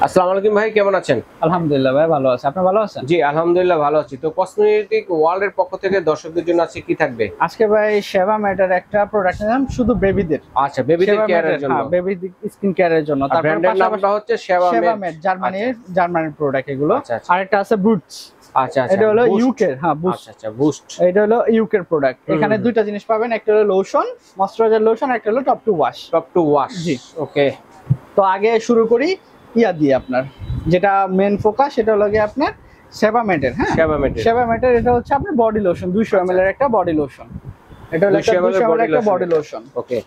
আসসালামু আলাইকুম ভাই, কেমন আছেন? আলহামদুলিল্লাহ ভাই, ভালো আছি। আপনি ভালো আছেন? জি আলহামদুলিল্লাহ ভালো আছি। তো কসমেটিক ওয়ার্ল্ডের পক্ষ থেকে দর্শকদের জন্য আছে কি থাকবে? আজকে ভাই সেবা ম্যাটার একটা প্রোডাক্ট নিলাম শুধু বেবিদের। আচ্ছা, বেবিদের কেয়ারের জন্য। হ্যাঁ, বেবি স্কিন কেয়ারের জন্য। তারপর ব্র্যান্ডের নামটা হচ্ছে সেবা ম্যাট, জার্মানির প্রোডাক্ট এগুলো। আচ্ছা, আচ্ছা। আরেকটা আছে বুটস। আচ্ছা আচ্ছা, এটা হলো বুস্ট। ইউকে, হ্যাঁ বুস্ট। আচ্ছা আচ্ছা, বুস্ট। এটা হলো ইউকের প্রোডাক্ট। এখানে দুইটা জিনিস পাবেন, একটা হলো লোশন, ময়েশ্চারাইজার লোশন, একটা হলো top to wash. Top to wash, জি ওকে। তো আগে শুরু করি ইয়া দিয়ে, আপনার যেটা মেন ফোকাস সেটা হলো গিয়ে আপনার সেবা ম্যাটের। হ্যাঁ, সেবা ম্যাটের এটা হচ্ছে আপনার বডি লোশন, 200 ml এর একটা বডি লোশন। এটা হলো 200 ml একটা বডি লোশন। ওকে,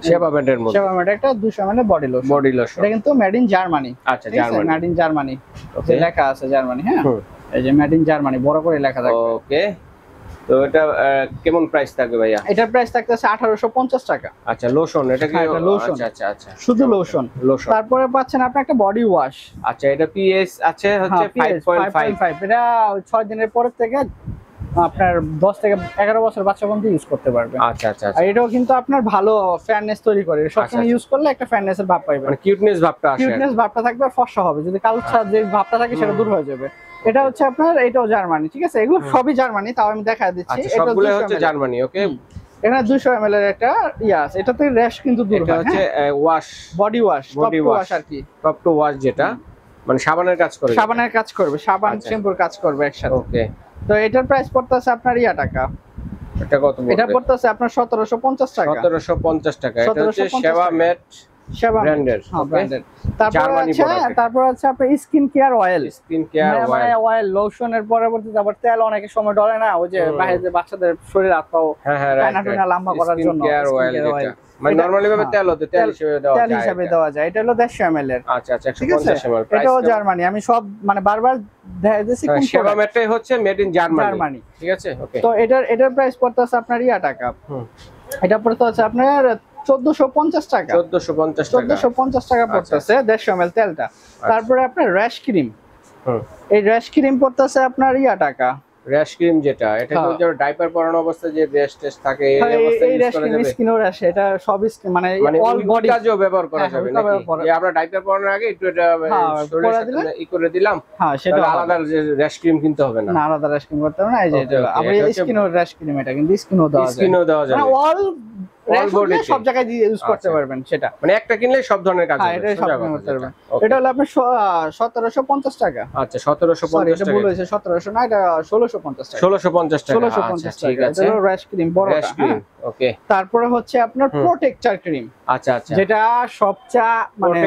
সেবা ম্যাটের মধ্যে সেবা ম্যাট একটা 200 ml এর বডি লোশন। এটা কিন্তু মেড ইন জার্মানি। আচ্ছা, জার্মানি। মেড ইন জার্মানি, যে লেখা আছে জার্মানি। হ্যাঁ, এই যে মেড ইন জার্মানি বড় করে লেখা থাকবে। ওকে। তো এটা কেমন প্রাইস থাকবে ভাইয়া? এটার প্রাইস থাকতেছে 1850 টাকা। আচ্ছা, লোশন। এটা কি লোশন? আচ্ছা আচ্ছা আচ্ছা, শুধু লোশন। তারপরে পাচ্ছেন আপনি একটা বডি ওয়াশ। আচ্ছা, এটা পিএস আছে হচ্ছে 5.5। এটা 6 দিনের পর থেকে আপনার 10 থেকে 11 বছর বাচ্চা পর্যন্ত ইউজ করতে পারবে। আচ্ছা আচ্ছা। আর এটাও কিন্তু আপনার ভালো ফেয়ারনেস তৈরি করে। সবসময় ইউজ করলে একটা ফেয়ারনেস এর ভাব পাইবেন, মানে কিউটনেস ভাবটা আসে। কিউটনেস ভাবটা থাকবে আর ফর্সা হবে। যদি কালো যে ভাবটা থাকে সেটা দূর হয়ে যাবে। এটা হচ্ছে আপনার, এটাও জার্মানি। ঠিক আছে, এগুলো সবই জার্মানি, তাও আমি দেখা দিচ্ছি। আচ্ছা, সবগুলো হচ্ছে জার্মানি। ওকে, এখানে 200 ml এর একটা ইয়া আছে। এটাতে র‍্যাশ কিন্তু দূর হয়। এটা হচ্ছে wash, body wash, body wash আর কি। টপ টু ওয়াশ, যেটা মানে সাবানের কাজ করে। সাবানের কাজ করবে, সাবান শ্যাম্পুর কাজ করবে একসাথে। ওকে। তো এটার প্রাইস পড়তেছে আপনার টাকা। এটা কত পড়বে? এটা পড়তেছে আপনার 1750 টাকা। 1750 টাকা। এটা হচ্ছে সেবা ম্যাট, সেবা ব্র্যান্ডের। ব্র্যান্ডের। তারপর আছে আপনার skin care oil. Skin care oil, লোশনের পরবর্তীতে আবার তেল অনেকে সময় ডলে না, ওই যে বাইরে যে বাচ্চাদের শরীর হাত পাও টানা লম্বা করার জন্য। স্কিন কেয়ার অয়েল মানে নরমালি ভাবে তেল হিসেবে দেওয়া যায়। এটা হলো 150 ml এর। আচ্ছা আচ্ছা, 150 ml। এটাও জার্মানি। আমি সব মানে বারবার দেখা দিয়েছি কোন সেবা ম্যাটটাই হচ্ছে মেড ইন জার্মানি। ঠিক আছে, ওকে। তো এটার প্রাইস পড়তেছে আপনার টাকা। এটা পড়তেছে আপনার 1450 টাকা। 1450 টাকা পড়তেছে 150 ml তেলটা। তারপরে আপনার র‍্যাশ ক্রিম। এই র‍্যাশ ক্রিম পড়তেছে আপনার টাকা। র‍্যাশ ক্রিম যেটা, এটা কি যে ডাইপার পরানো অবস্থায় যে র‍্যাশ টেস্ট থাকে, এই অবস্থায় ইউজ করা যাবে? স্কিন র‍্যাশ, এটা সব স্কিন মানে অল বডি কাজেও ব্যবহার করা যাবে নাকি? যে আমরা ডাইপার পরানোর আগে একটু এটা শরীরের সাথে করে দিলাম, হ্যাঁ সেটা আলাদা র‍্যাশ ক্রিম কিনতে হবে না। না, আলাদা র‍্যাশ ক্রিম করতে হবে না। এই যে এটা আমরা স্কিন র‍্যাশ ক্রিম, এটা কিন্তু স্কিনও দেওয়া যাবে। মানে অল বডি সব জায়গায় দিয়ে ইউজ করতে পারবেন। সেটা মানে একটা কিনলে সব ধরনের কাজ হবে। এটা সব করতে পারবেন। এটা হলো আপনার 1750 টাকা। আচ্ছা, 1750 টাকা। এটা ভুল হয়েছে, 1700 না, এটা 1650 টাকা। 1650 টাকা। 1650 টাকা। এটা হলো র‍্যাশ ক্রিম বড়টা। ওকে। তারপরে হচ্ছে আপনার প্রোটেক্টর ক্রিম। আচ্ছা আচ্ছা, যেটা সবচেয়ে মানে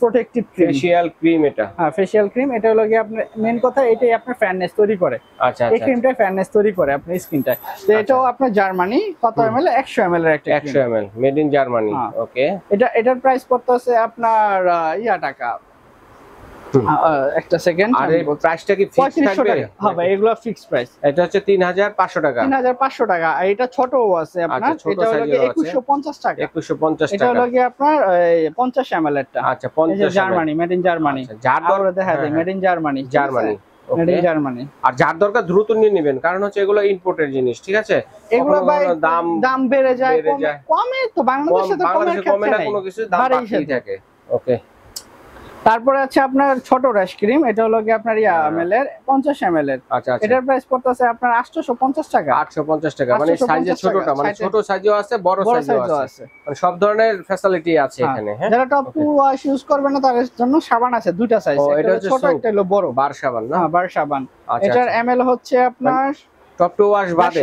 প্রোটেক্টিভ ফেশিয়াল ক্রিম। এটা হ্যাঁ, ফেশিয়াল ক্রিম। এটা হলো কি আপনার মেন কথা, এটাই আপনার ফেয়ারনেস তৈরি করে। আচ্ছা এই ক্রিমটা ফেয়ারনেস তৈরি করে আপনার স্কিনটা। তো এটাও আপনার জার্মানি। কত ml? 100 ml এর একটা 100 ml মেড ইন জার্মানি। ওকে। এটার প্রাইস পড়তেছে আপনার টাকা। একটা সেকেন্ড, আর এই প্রাইসটা কি ফিক্স থাকবে? হ্যাঁ ভাই, এগুলো ফিক্সড প্রাইস। এটা হচ্ছে 3500 টাকা। 3500 টাকা। আর এটা ছোটও আছে আপনার। এটা হলো 2150 টাকা। 2150 টাকা। এটা হলো কি আপনার 50 ml এরটা। আচ্ছা, 50 জার্মানি, মেড ইন জার্মানি। যার দরকার দেখা যায় made in Germany. Made in Germany. আর যার দরকার দ্রুত নিয়ে নেবেন, কারণ হচ্ছে এগুলো ইম্পোর্টেড জিনিস। ঠিক আছে, এগুলো দাম বেড়ে যায়, কমে তো বাংলাদেশে তো কমে না, কোনো কিছু দাম বাড়তেই থাকে। ওকে। তারপরে আছে আপনার ছোট র‍্যাশ ক্রিম। এটা হলো কি আপনার ml এর 50 ml এর। আচ্ছা আচ্ছা। এটার প্রাইস পড়তেছে আপনার 850 টাকা। 850 টাকা। মানে সাইজে ছোটটা, মানে ছোট সাইজও আছে, বড় সাইজও আছে। মানে সব ধরনের ফ্যাসিলিটি আছে এখানে। হ্যাঁ, যারা টপ টু ওয়াশ ইউজ করবে না তাদের জন্য সাবান আছে দুইটা সাইজ। এটা হচ্ছে ছোট, একটা হলো বড়। বার সাবান না? হ্যাঁ, বার সাবান। এটার ml হচ্ছে আপনার টপ টু ওয়াশ বাদে,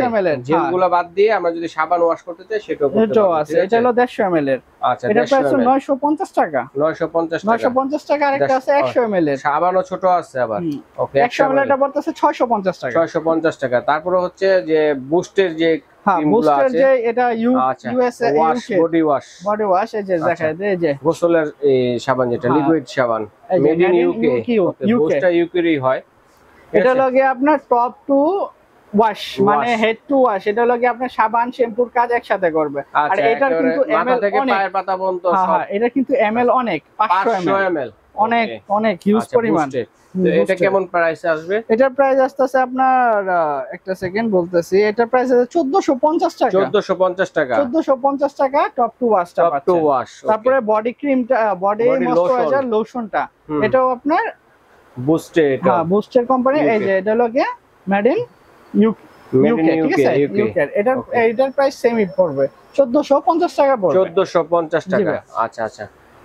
যেগুলো বাদ দিয়ে আমরা যদি সাবান ওয়াশ করতে চাই সেটাও করতে পারি। এটা হলো 150 ml এর। আচ্ছা, এটা প্রাইস 950 টাকা। 950 টাকা। আরেকটা আছে 100 ml এর। সাবানও ছোট আছে আবার। ওকে, 100 ml এটা পড়তেছে 650 টাকা। 650 টাকা। তারপরে হচ্ছে যে বুস্টের যে ক্রিমগুলো আছে, যে এটা ইউএসএ বডি ওয়াশ, এই যে দেখায় দেয়, যে গোসলের সাবান, যেটা লিকুইড সাবান, মেড ইন ইউকে। বুস্টটা ইউকেরই হয়। এটা লাগে আপনার টপ টু ওয়াশ, মানে হেড টু ওয়াশ। এটা লাগে আপনার সাবান শ্যাম্পুর কাজ একসাথে করবে। আর এটা কিন্তু মাথা থেকে পায়ের পাতা পর্যন্ত সব। এটা কিন্তু ml অনেক, 500 ml। অনেক অনেক হিউজ পরিমাণ। এটা কেমন প্রাইসে আসবে? এটার প্রাইস আসতেছে আপনার একটা সেকেন্ড বলতেছি, এটার প্রাইস আছে 1450 টাকা। 1450 টাকা, 1450 টাকা টপ টু ওয়াশটা পাচ্ছেন। Top to wash. তারপরে বডি ক্রিমটা, বডি ময়েশ্চারাইজার লোশনটা, এটাও আপনার বুস্টে। এটা হ্যাঁ, বুস্টের কোম্পানি। এই যে এটা লগে মেড ইন ইউকে, ঠিক আছে, ইউকে। এটার প্রাইস সেমই পড়বে, 1450 টাকা পড়বে। 1450 টাকা। আচ্ছা আচ্ছা,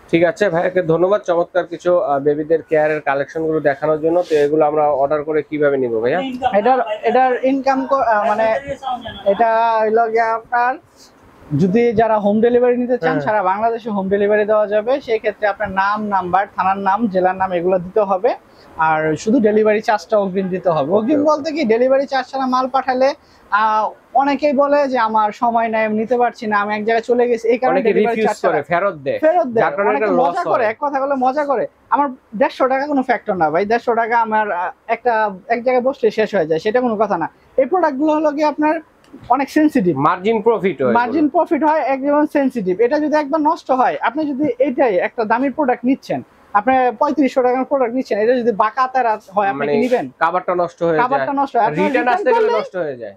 ঠিক আছে ভাইকে ধন্যবাদ চমৎকার কিছু বেবিদের কেয়ারের কালেকশন গুলো দেখানোর জন্য। তো এগুলো আমরা অর্ডার করে কিভাবে নিব ভাইয়া? এটার ইনকাম মানে এটা হলো গিয়ে আপনার, যদি যারা হোম ডেলিভারি নিতে চান সারা বাংলাদেশে হোম ডেলিভারি দেওয়া যাবে। সেই ক্ষেত্রে আপনার নাম, নাম্বার, থানার নাম, জেলার নাম এগুলো দিতে হবে। আর শুধু ডেলিভারি চার্জটা অগ্রিম দিতে হবে। অগ্রিম বলতে কি, ডেলিভারি চার্জ ছাড়া মাল পাঠালে অনেকেই বলে যে আমার সময় নাই, আমি নিতে পারছি না, আমি এক জায়গায় চলে গেছি, এই কারণে ডেলিভারি চার্জ করে ফেরত দেয়। অনেকে মজা করে, এক কথা বলে মজা করে। আমার 150 টাকা কোনো ফ্যাক্টর না ভাই, 150 টাকা আমার এক জায়গায় বসলে শেষ হয়ে যায়, সেটা কোনো কথা না। এই প্রোডাক্টগুলো হলো কি আপনার অনেক সেনসিটিভ, মার্জিন প্রফিট হয়, একদম সেনসিটিভ। এটা যদি একবার নষ্ট হয়, আপনি যদি এটাই একটা দামি প্রোডাক্ট নিচ্ছেন, আপনি 3500 টাকার প্রোডাক্ট নিচ্ছেন, এটা যদি বাঁকাতারা হয় আপনি কি নেবেন? কভারটা নষ্ট হয়ে যায়, কভারটা নষ্ট হয়, রিটার্ন আসতে গেলে নষ্ট হয়ে যায়।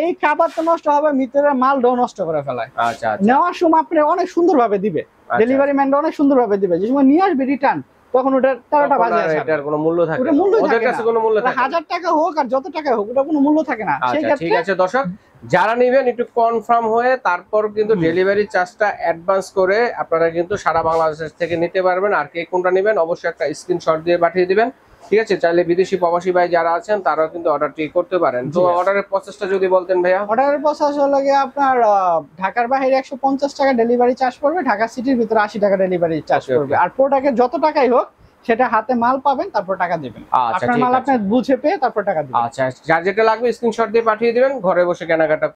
এই কভারটা নষ্ট হবে, ভিতরের মালটাও নষ্ট করে ফেলায়। আচ্ছা আচ্ছা, নেওয়ার সময় আপনি অনেক সুন্দরভাবে দিবে, ডেলিভারি ম্যানটা অনেক সুন্দরভাবে দিবে। যে সময় নিয়ে আসবে রিটার্ন, তখন ওটা 13টা বাজে আসে, এটার কোনো মূল্য থাকে না, ওদের কাছে কোনো মূল্য থাকে না। 1000 টাকা হোক আর যত টাকা হোক, ওটা কোনো মূল্য থাকে না। সেই ক্ষেত্রে ঠিক আছে দর্শক, যারা নেবেন একটু কনফার্ম হয়ে তারপর কিন্তু ডেলিভারি চার্জটা অ্যাডভান্স করে আপনারা কিন্তু সারা বাংলাদেশ থেকে নিতে পারবেন। আর কে কোনটা নেবেন অবশ্যই একটা স্ক্রিনশট দিয়ে পাঠিয়ে দিবেন, ঠিক আছে? চাইলে বিদেশি প্রবাসী ভাই যারা আছেন তারাও কিন্তু অর্ডারটি করতে পারেন। তো অর্ডারের প্রসেসটা যদি বলতেন ভাইয়া। অর্ডারের প্রসেস হলো গিয়ে আপনার ঢাকার বাইরে 150 টাকা ডেলিভারি চার্জ পড়বে, ঢাকা সিটির ভিতরে 80 টাকা ডেলিভারি চার্জ পড়বে। আর প্রোডাক্টের যত টাকাই হোক সেটা হাতে মাল পাবেন, তারপর টাকা দিবেন। আপনার মাল আপনি বুঝে পেয়ে তারপর টাকা দিবেন। আচ্ছা, যার যেটা লাগবে স্ক্রিনশট দিয়ে পাঠিয়ে দিবেন, ঘরে বসে কেনাকাটা